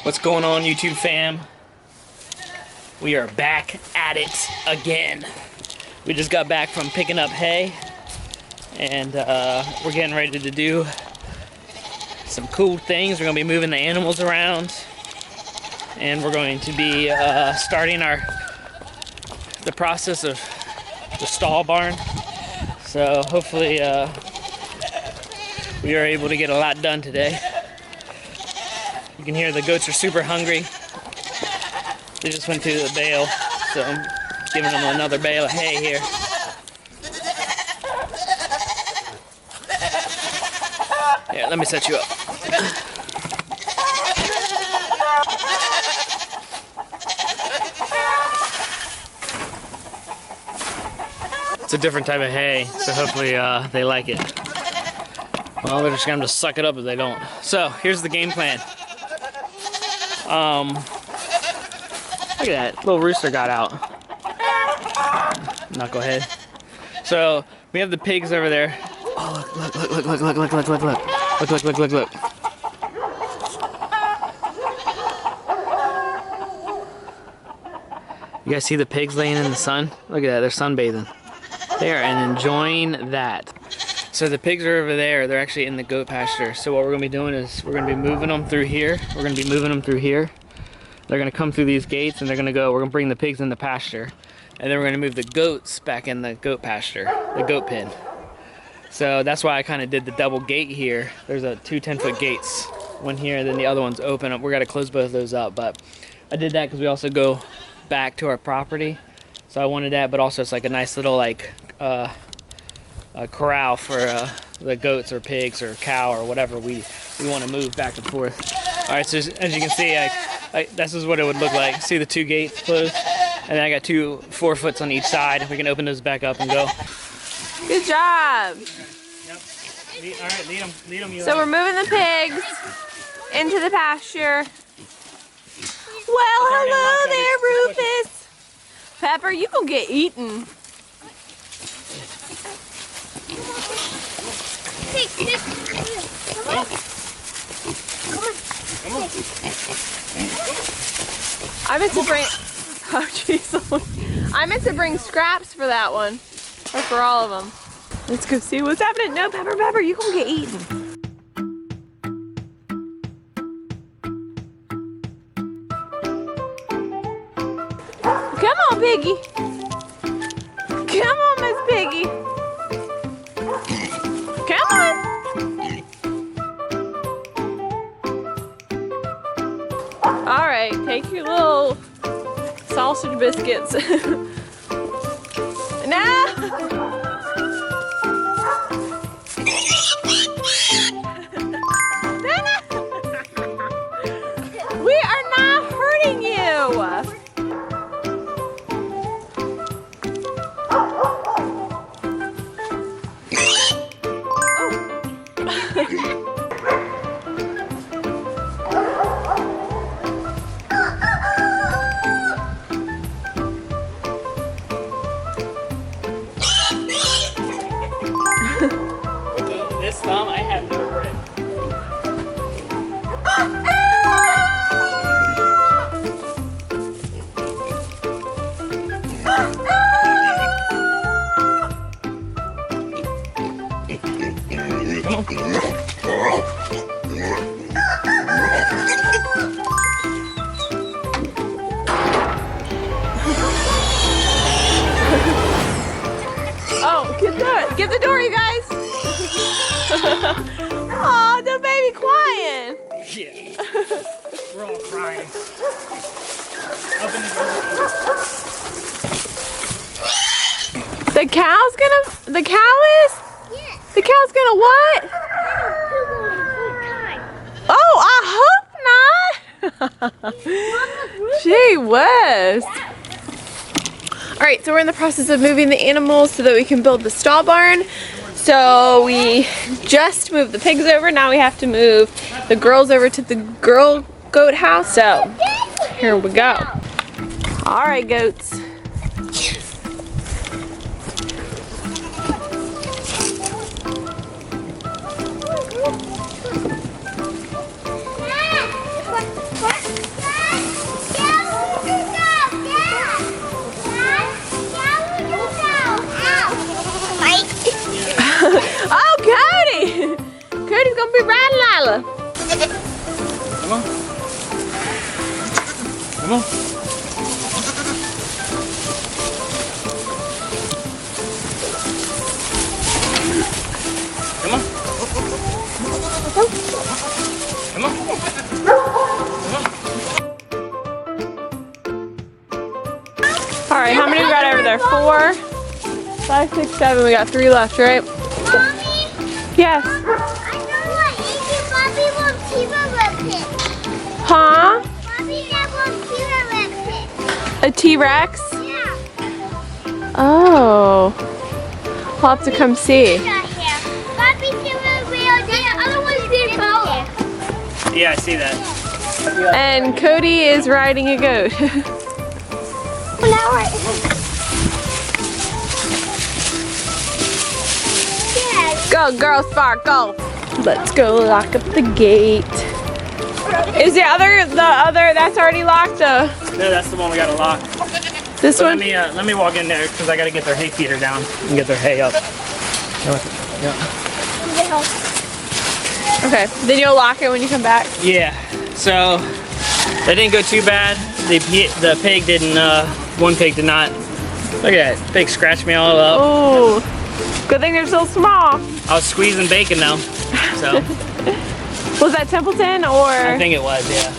What's going on, YouTube fam? We are back at it again. We just got back from picking up hay, and we're getting ready to do some cool things. We're going to be moving the animals around, and we're going to be starting the process of the stall barn. So hopefully we are able to get a lot done today. You can hear the goats are super hungry. They just went to the bale, so I'm giving them another bale of hay here. Yeah, let me set you up. It's a different type of hay, so hopefully they like it. Well, they're just gonna suck it up if they don't. So here's the game plan. Look at that, little rooster got out. Knucklehead. So we have the pigs over there. Oh, look. You guys see the pigs laying in the sun? Look at that, they're sunbathing. There, and enjoying that. So the pigs are over there. They're actually in the goat pasture. So what we're gonna be doing is we're gonna be moving them through here. They're gonna come through these gates, and we're gonna bring the pigs in the pasture, and then we're gonna move the goats back in the goat pasture, the goat pen. So that's why I kind of did the double gate here. There's two 10-foot gates, one here, and then the other one's open. We're gonna close both of those up, but I did that because we also go back to our property. So I wanted that, but also it's like a nice little a corral for the goats or pigs or cow or whatever we want to move back and forth. All right, so as you can see, this is what it would look like. See the two gates closed? And then I got 2 4-foots on each side. We can open those back up and go. Good job. Yep. All right, lead them. So we're moving the pigs into the pasture. Well, hello there, Rufus. Pepper, you gonna get eaten. Come on. I meant to bring, oh jeez, I meant to bring scraps for that one, or for all of them. Let's go see what's happening. No, Pepper, you gonna get eaten. Come on, Piggy. Come on, Miss Piggy. Come on. All right, take your little sausage biscuits. No! We are not hurting you. This thumb, I have no grip. Oh, get the door, you guys. Aw, the baby crying. Yeah. We're all crying. The cow is? Yes. The cow's gonna what? Oh, I hope not. Gee whiz. All right, so we're in the process of moving the animals so that we can build the stall barn. So we just moved the pigs over. Now we have to move the girls over to the girl goat house. So here we go. All right, goats. Come on. Come on. Come on. All right, how many we got over there? 4, 5, 6, 7. We got 3 left, right? Mommy, Yes. I know what Iggy Bobby will T-Rex it. Huh? Bobby that will T-Rex it. A T-Rex? Yeah. Oh. We'll have to come see. Bobby T-Rex real. The other one's big power. Yeah, I see that. And Cody is riding a goat. Go, girl, Spark, go. Let's go lock up the gate. Is the other, that's already locked? No, that's the one we gotta lock. This So one? let me walk in there because I gotta get their hay feeder down and get their hay up. Yeah. Okay, then you'll lock it when you come back. Yeah. So that didn't go too bad. The pig didn't. One pig did not. Look at that. Pig scratched me all up. Oh, good thing they're so small. I was squeezing bacon though. So Was that Templeton or? I think it was, yeah.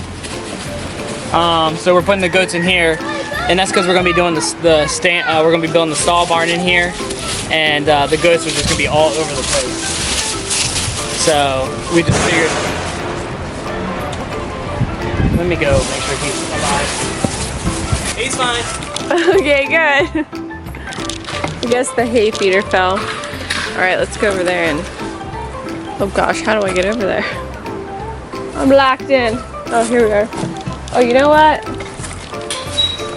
So we're putting the goats in here, and that's because we're gonna be doing the stand. We're gonna be building the stall barn in here, and the goats are just gonna be all over the place. So we just figured. Let me go make sure he's alive. He's fine. Okay, good. I guess the hay feeder fell. All right, let's go over there and. Oh gosh, how do I get over there? I'm locked in. Oh, here we are. Oh, you know what?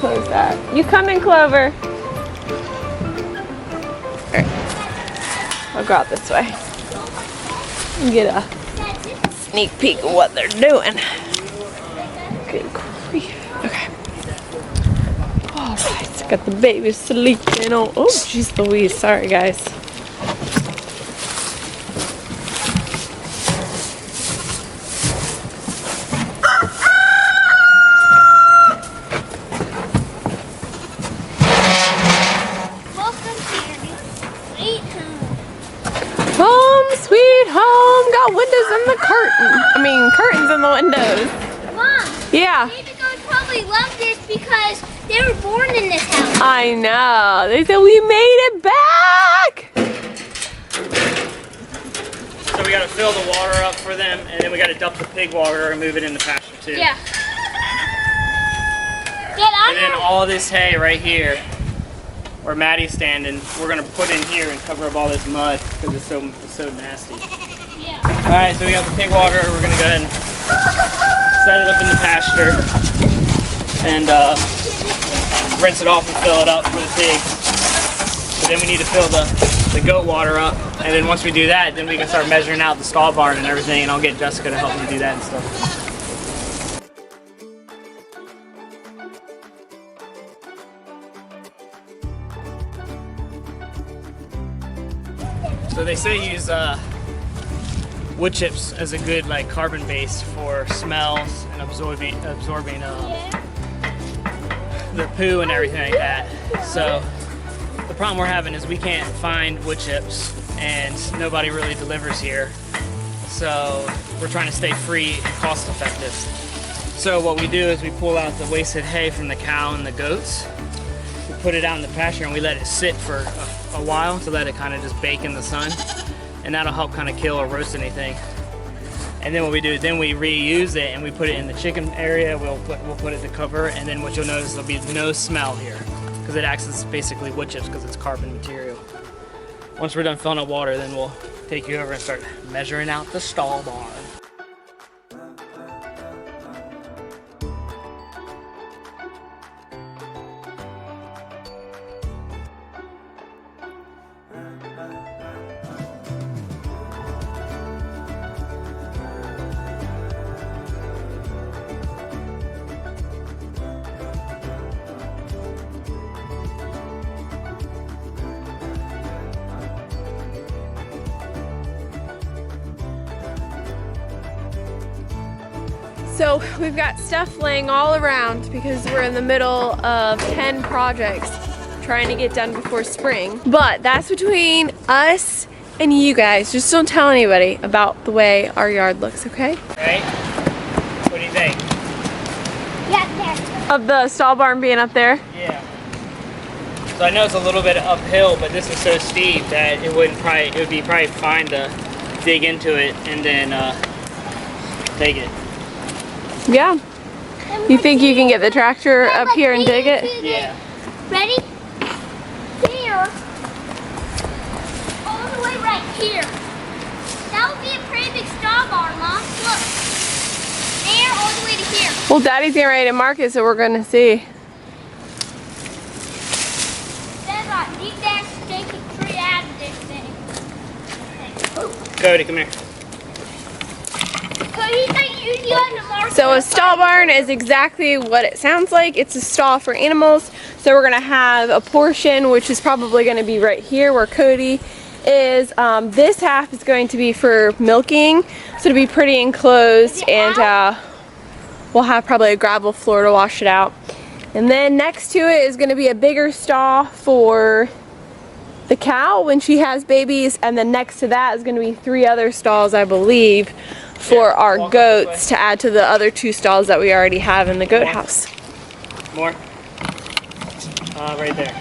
Close that. You come in, Clover. All right. I'll go out this way. And get a sneak peek of what they're doing. Good grief. Okay. All right, got the baby sleeping on. Oh, jeez Louise. Sorry, guys. Home sweet home. Got windows in the curtain. I mean, curtains in the windows. Mom, Yeah. baby goats probably love this because they were born in this house. I know. They said we made it back. So we gotta fill the water up for them, and then we gotta dump the pig water and move it in the pasture too. Yeah. Get And then all this hay right here, where Maddie's standing, we're gonna put in here and cover up all this mud because it's so nasty. Yeah. All right, so we got the pig water. We're gonna go ahead and set it up in the pasture and rinse it off and fill it up for the pigs. But then we need to fill the goat water up, and then once we do that, then we can start measuring out the stall barn and everything, and I'll get Jessica to help me do that and stuff. So they say use wood chips as a good like carbon base for smells and absorbing the poo and everything like that. So the problem we're having is we can't find wood chips and nobody really delivers here. So we're trying to stay free and cost effective. So what we do is we pull out the wasted hay from the cow and the goats. We put it out in the pasture and we let it sit for a while to let it kind of just bake in the sun, and that'll help kind of kill or roast anything. And then what we do is then we reuse it and we put it in the chicken area. We'll put it to cover, and then what you'll notice there'll be no smell here because it acts as basically wood chips because it's carbon material. Once we're done filling up water, then we'll take you over and start measuring out the stall barn. So we've got stuff laying all around because we're in the middle of 10 projects trying to get done before spring. But that's between us and you guys. Just don't tell anybody about the way our yard looks, okay? Right? What do you think? Yeah, there. Of the stall barn being up there? Yeah. So I know it's a little bit uphill, but this is so steep that it would be probably fine to dig into it and then take it. Yeah. You think you can get the tractor up here and dig it? Yeah. Ready? Here. All the way right here. That would be a pretty big stall barn, Mom. Look. There, all the way to here. Well, Daddy's getting ready to mark it, so we're going to see. There's a deep dash stinking tree out of this thing. Cody, come here. Cody, you had to mark So a it. stall barn is exactly what it sounds like. It's a stall for animals. So we're gonna have a portion which is probably gonna be right here where Cody is. This half is going to be for milking, so it'll be pretty enclosed, and we'll have probably a gravel floor to wash it out. And then next to it is gonna be a bigger stall for the cow when she has babies, and then next to that is gonna be 3 other stalls, I believe, for our goats to add to the other 2 stalls that we already have in the goat house. More. Right there.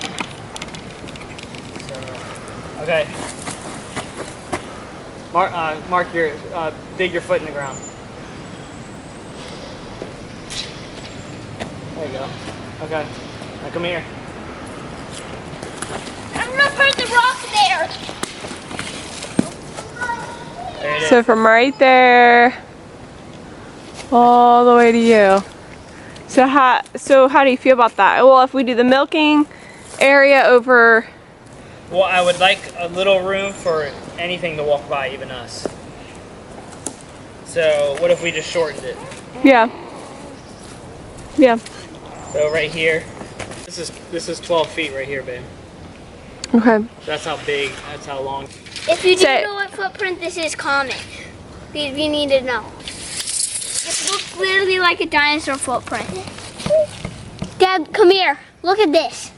So, okay. Mark your, dig your foot in the ground. There you go. Okay. Now come here. I'm gonna put the rock there. There it is. So from right there all the way to you. So how do you feel about that? Well, if we do the milking area over, Well, I would like a little room for anything to walk by, even us. So what if we just shortened it? yeah. Yeah. So right here, this is 12 feet right here, babe. Okay. That's how big, that's how long. If you Say- didn't know what footprint this is, comment. You need to know. It looks literally like a dinosaur footprint. Dad, come here. Look at this.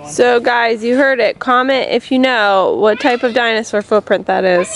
So guys, you heard it. Comment if you know what type of dinosaur footprint that is.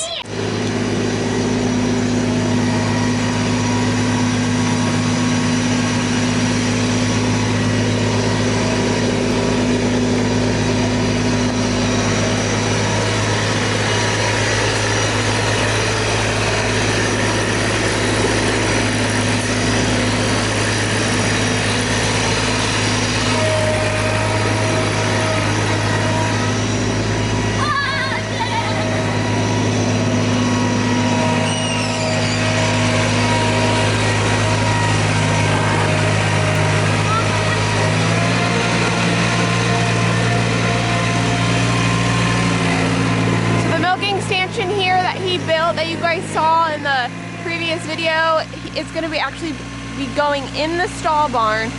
So the milking stanchion here that he built that you guys saw in the previous video, it's going to be actually be going in the stall barn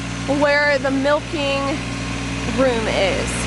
where the milking room is.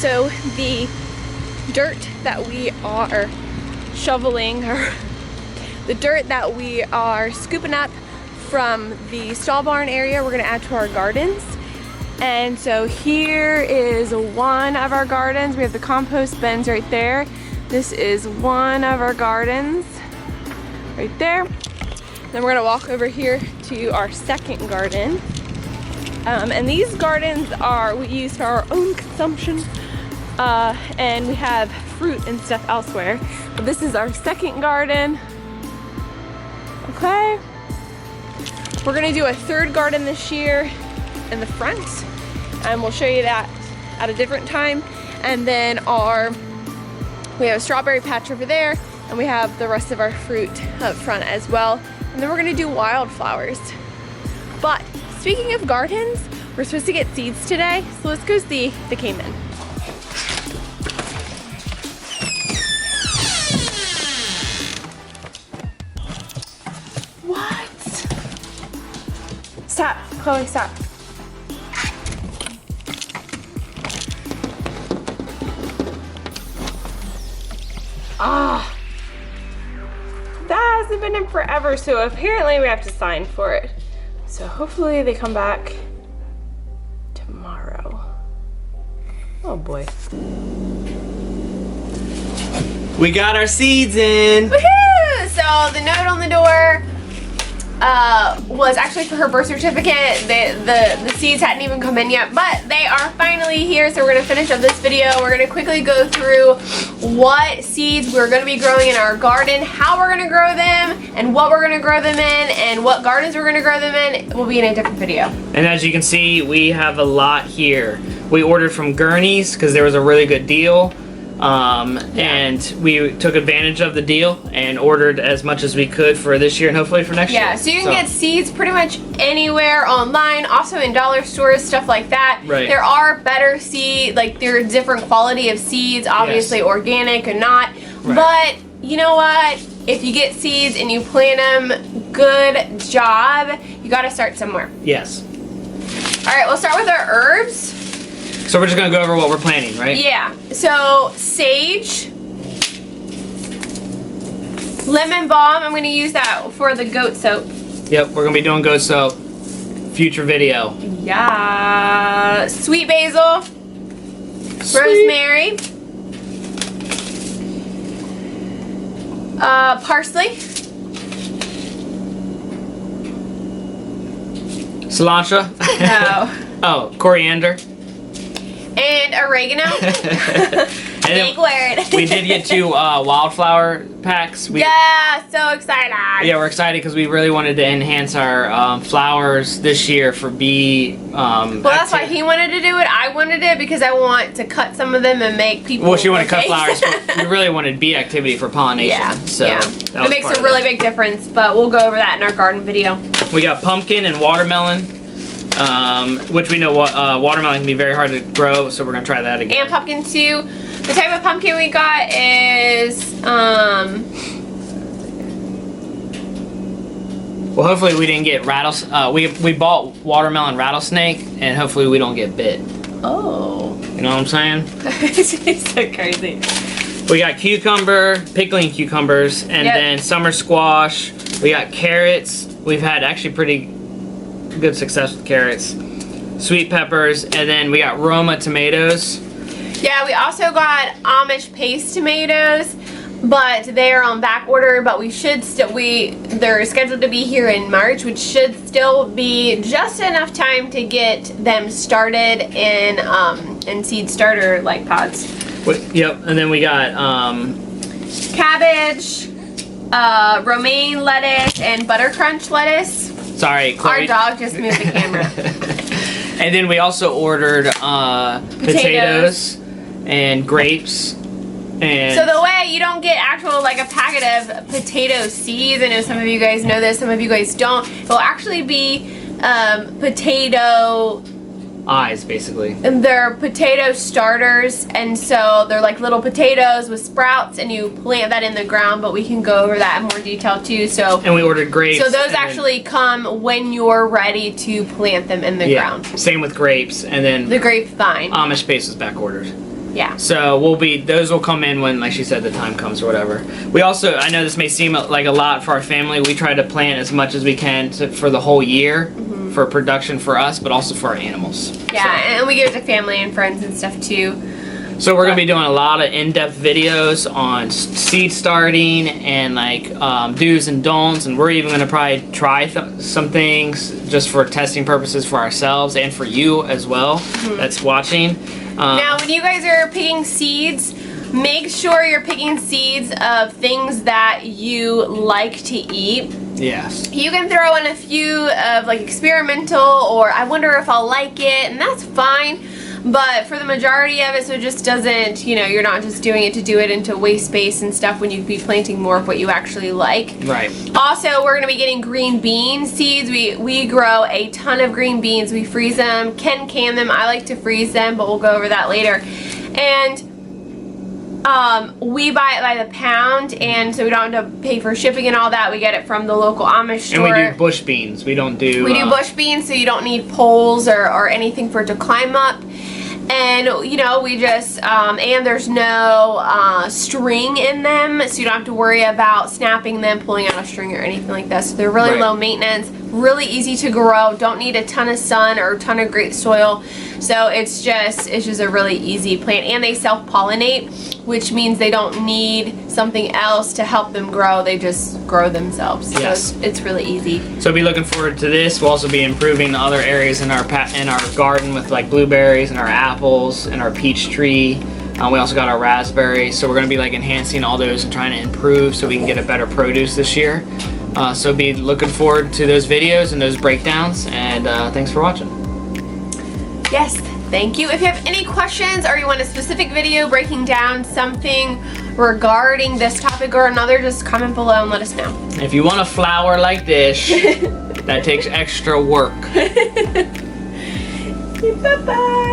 So the dirt that we are shoveling, or the dirt that we are scooping up from the stall barn area, we're gonna add to our gardens. And so here is one of our gardens. We have the compost bins right there. This is one of our gardens right there. Then we're gonna walk over here to our second garden. And these gardens we use for our own consumption, and we have fruit and stuff elsewhere. But this is our second garden. Okay. We're gonna do a third garden this year in the front, and we'll show you that at a different time. And then we have a strawberry patch over there, and we have the rest of our fruit up front as well. And then we're gonna do wildflowers. But speaking of gardens, we're supposed to get seeds today, so let's go see if they came in. What? Stop, Chloe, stop. Ah. That hasn't been in forever, so apparently we have to sign for it. So hopefully they come back tomorrow. Oh boy. We got our seeds in. Woohoo! So the note on the door was actually for her birth certificate. The seeds hadn't even come in yet, but they are finally here. So we're gonna finish up this video. We're gonna quickly go through what seeds we're gonna be growing in our garden, how we're gonna grow them, and what we're gonna grow them in, and what gardens we're gonna grow them in. Will be in a different video. And as you can see, we have a lot here. We ordered from Gurney's because there was a really good deal. And we took advantage of the deal and ordered as much as we could for this year and hopefully for next year. Yeah, so you can get seeds pretty much anywhere online, also in dollar stores, stuff like that. Right. There are better seeds, like there are different quality of seeds, obviously Yes. organic and not. Right. But you know what? If you get seeds and you plant them, good job. You gotta start somewhere. Yes. All right, we'll start with our herbs. So we're just gonna go over what we're planting, right? Yeah, so sage, lemon balm, I'm gonna use that for the goat soap. Yep, we're gonna be doing goat soap. Future video. Yeah, sweet basil, rosemary, parsley, Cilantro. no, Oh, coriander. and oregano. And Big word. we did get 2 wildflower packs. Yeah, so excited. Yeah, we're excited because we really wanted to enhance our flowers this year for bee. Well, that's why he wanted to do it. I wanted it because I want to cut some of them and make people. Well, she wanted to cut okay. flowers, but we really wanted bee activity for pollination. Yeah, So yeah. that It was makes part a of really it. big difference, but we'll go over that in our garden video. We got pumpkin and watermelon, which we know watermelon can be very hard to grow, so we're gonna try that again. And pumpkin too. The type of pumpkin we got is Well, hopefully we didn't get we bought watermelon rattlesnake, and hopefully we don't get bit. oh. You know what I'm saying? It's so crazy. We got cucumber, pickling cucumbers, and Yep. then summer squash. We got carrots. We've had actually pretty good success with carrots. Sweet peppers, and then we got Roma tomatoes. Yeah, we also got Amish paste tomatoes, but they are on back order. But we should they're scheduled to be here in March, which should still be just enough time to get them started in seed starter like pods. Yep, and then we got Cabbage, romaine lettuce, and butter crunch lettuce. sorry, Chloe. Our dog just moved the camera. And then we also ordered potatoes and grapes. And So the way you don't get actual like a packet of potato seeds, I know some of you guys know this, some of you guys don't. It'll actually be potato, eyes, basically. and they're potato starters, and so they're like little potatoes with sprouts, and you plant that in the ground. But we can go over that in more detail too. So And we ordered grapes. those and then- actually come when you're ready to plant them in the ground. Same with grapes, and then The grapevine. Amish paste was back ordered. Yeah. So those will come in when, like she said, the time comes or whatever. We also, I know this may seem like a lot for our family. We try to plant as much as we can for the whole year for production for us, but also for our animals. Yeah, and we give it to family and friends and stuff too. So we're going to be doing a lot of in-depth videos on seed starting and like do's and don'ts, and we're even going to probably try some things just for testing purposes for ourselves and for you as well that's watching. Now, when you guys are picking seeds, make sure you're picking seeds of things that you like to eat. Yes. You can throw in a few of like experimental or I wonder if I'll like it, and that's fine. But for the majority of it, so it just doesn't, you know, you're not just doing it to do it and to waste space and stuff when you'd be planting more of what you actually like. Right. Also, we're going to be getting green bean seeds. We grow a ton of green beans. We freeze them, can them. I like to freeze them, but we'll go over that later. And we buy it by the pound, and so we don't have to pay for shipping and all that. We get it from the local Amish store. And we do bush beans. We don't do... We do bush beans, so you don't need poles or anything for it to climb up. And, you know, we just, and there's no string in them, so you don't have to worry about snapping them, pulling out a string or anything like that. So they're really low maintenance, really easy to grow, don't need a ton of sun or a ton of great soil. So it's just a really easy plant. And they self-pollinate, which means they don't need something else to help them grow. They just grow themselves. Yes. So it's really easy. So be looking forward to this. We'll also be improving the other areas in our garden with like blueberries and our apples and our peach tree. We also got our raspberries. So we're going to be like enhancing all those and trying to improve so we can get a better produce this year. So be looking forward to those videos and those breakdowns. And thanks for watching. Yes, thank you. If you have any questions or you want a specific video breaking down something regarding this topic or another, just comment below and let us know. If you want a flower like this, that takes extra work. Bye-bye.